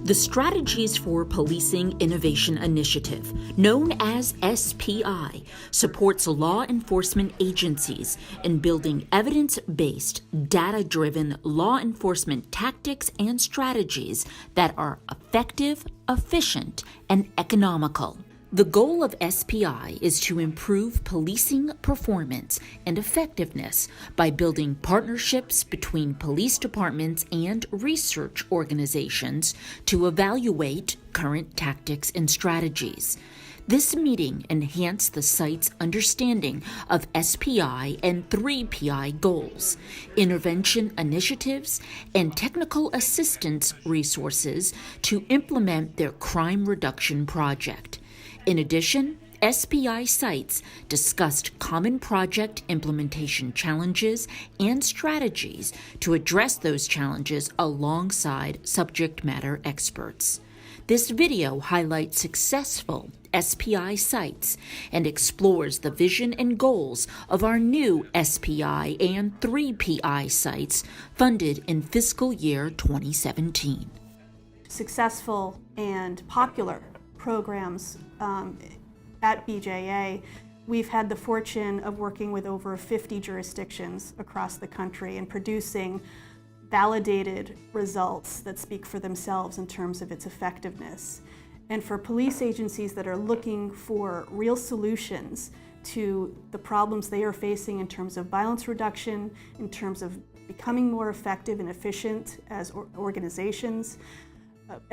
The Strategies for Policing Innovation Initiative, known as SPI, supports law enforcement agencies in building evidence-based, data-driven law enforcement tactics and strategies that are effective, efficient, and economical. The goal of SPI is to improve policing performance and effectiveness by building partnerships between police departments and research organizations to evaluate current tactics and strategies. This meeting enhanced the site's understanding of SPI and 3PI goals, intervention initiatives, and technical assistance resources to implement their crime reduction project. In addition, SPI sites discussed common project implementation challenges and strategies to address those challenges alongside subject matter experts. This video highlights successful SPI sites and explores the vision and goals of our new SPI and 3PI sites funded in fiscal year 2017. Successful and popular programs at BJA. We've had the fortune of working with over 50 jurisdictions across the country and producing validated results that speak for themselves in terms of its effectiveness. And for police agencies that are looking for real solutions to the problems they are facing in terms of violence reduction, in terms of becoming more effective and efficient as organizations,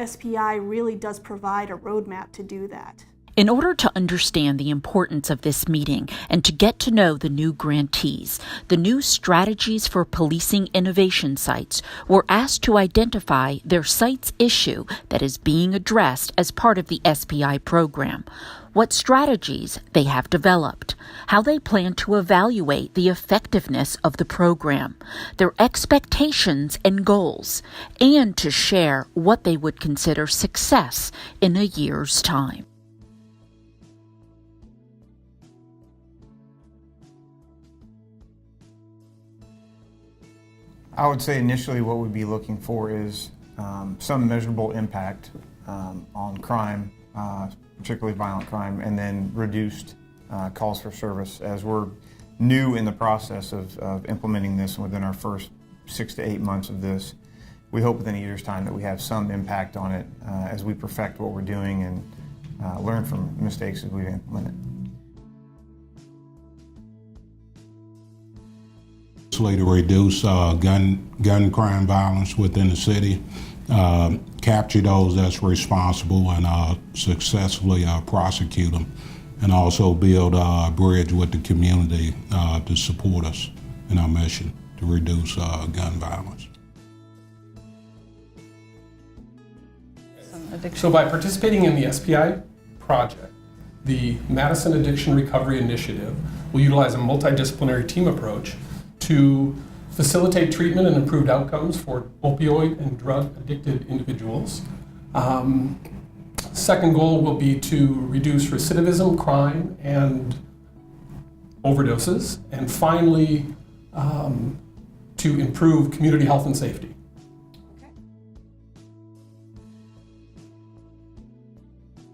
SPI really does provide a roadmap to do that. In order to understand the importance of this meeting and to get to know the new grantees, the new Strategies for Policing Innovation sites were asked to identify their site's issue that is being addressed as part of the SPI program, what strategies they have developed, how they plan to evaluate the effectiveness of the program, their expectations and goals, and to share what they would consider success in a year's time. I would say initially what we'd be looking for is some measurable impact on crime, particularly violent crime, and then reduced calls for service. As we're new in the process of implementing this within our first 6 to 8 months of this, we hope within a year's time that we have some impact on it as we perfect what we're doing and learn from mistakes as we implement it. To reduce gun crime violence within the city, capture those that's responsible and successfully prosecute them, and also build a bridge with the community to support us in our mission to reduce gun violence. So by participating in the SPI project, the Madison Addiction Recovery Initiative will utilize a multidisciplinary team approach to facilitate treatment and improved outcomes for opioid and drug-addicted individuals. Second goal will be to reduce recidivism, crime, and overdoses. And finally, to improve community health and safety.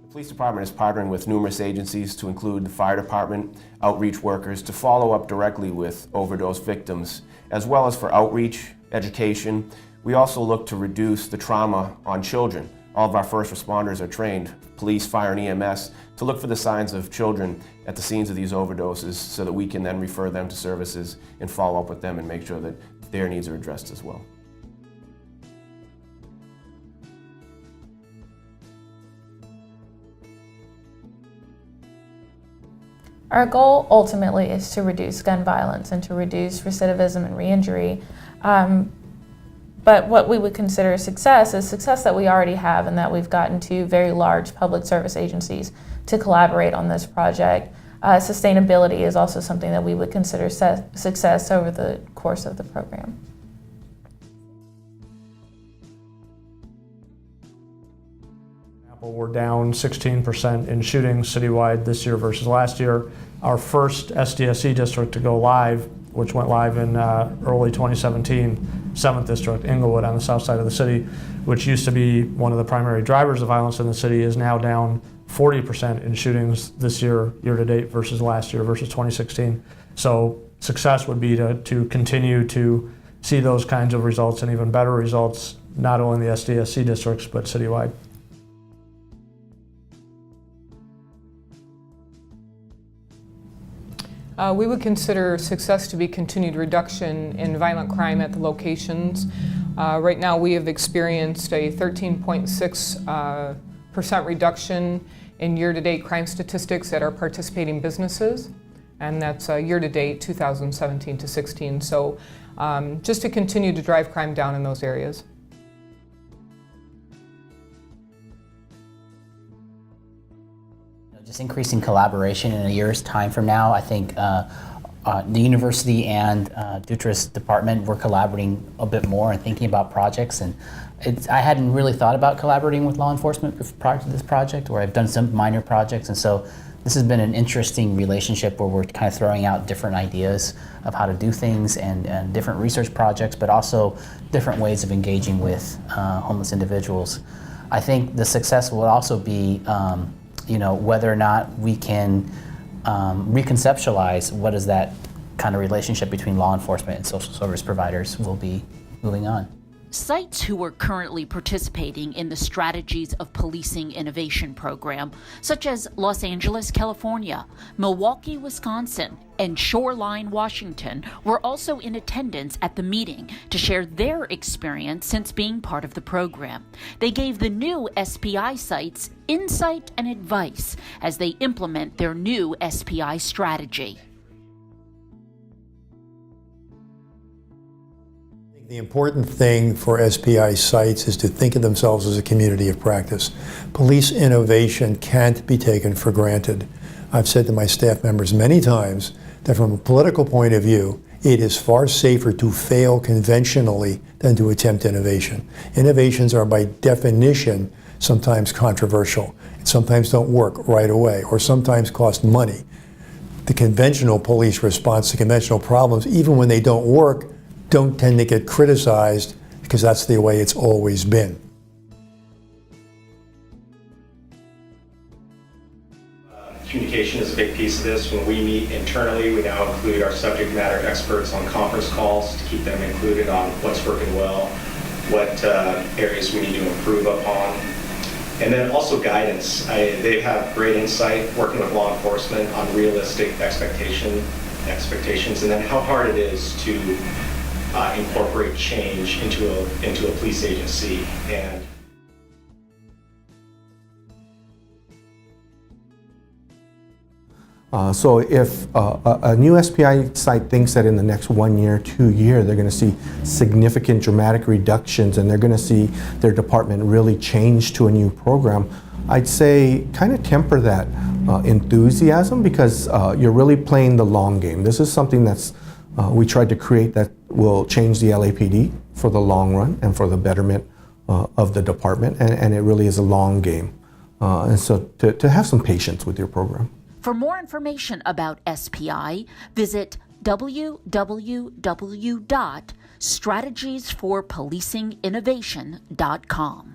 The police department is partnering with numerous agencies to include the fire department, outreach workers to follow up directly with overdose victims, as well as for outreach, education. We also look to reduce the trauma on children. All of our first responders are trained, police, fire, and EMS, to look for the signs of children at the scenes of these overdoses so that we can then refer them to services and follow up with them and make sure that their needs are addressed as well. Our goal ultimately is to reduce gun violence and to reduce recidivism and re-injury. But what we would consider success is success that we already have and that we've gotten two very large public service agencies to collaborate on this project. Sustainability is also something that we would consider success over the course of the program. We're down 16% in shootings citywide this year versus last year. Our first SDSE district to go live, which went live in early 2017, 7th District, Inglewood on the south side of the city, which used to be one of the primary drivers of violence in the city, is now down 40% in shootings this year to date versus last year versus 2016. So success would be to continue to see those kinds of results and even better results, not only in the SDSC districts, but citywide. We would consider success to be continued reduction in violent crime at the locations. Right now we have experienced a 13.6% reduction in year-to-date crime statistics at our participating businesses, and that's year-to-date 2017 to 16. So just to continue to drive crime down in those areas. Just increasing collaboration in a year's time from now. I think the university and Dutra's department were collaborating a bit more and thinking about projects. And I hadn't really thought about collaborating with law enforcement prior to this project, where I've done some minor projects. And so this has been an interesting relationship where we're kind of throwing out different ideas of how to do things and different research projects, but also different ways of engaging with homeless individuals. I think the success will also be whether or not we can reconceptualize what is that kind of relationship between law enforcement and social service providers will be moving on. Sites who are currently participating in the Strategies of Policing Innovation program, such as Los Angeles, California, Milwaukee, Wisconsin, and Shoreline, Washington, were also in attendance at the meeting to share their experience since being part of the program. They gave the new SPI sites insight and advice as they implement their new SPI strategy. The important thing for SPI sites is to think of themselves as a community of practice. Police innovation can't be taken for granted. I've said to my staff members many times that from a political point of view, it is far safer to fail conventionally than to attempt innovation. Innovations are by definition sometimes controversial, and sometimes don't work right away, or sometimes cost money. The conventional police response to conventional problems, even when they don't work, don't tend to get criticized because that's the way it's always been. Communication is a big piece of this. When we meet internally, we now include our subject matter experts on conference calls to keep them included on what's working well, what areas we need to improve upon. And then also guidance. They have great insight working with law enforcement on realistic expectations, and then how hard it is to incorporate change into a police agency. And so if a new SPI site thinks that in the next 1 year, 2 years, they're going to see significant dramatic reductions and they're going to see their department really change to a new program, I'd say kind of temper that enthusiasm, because you're really playing the long game. This is something that's we tried to create that will change the LAPD for the long run and for the betterment of the department, and it really is a long game. And so to have some patience with your program. For more information about SPI, visit www.strategiesforpolicinginnovation.com.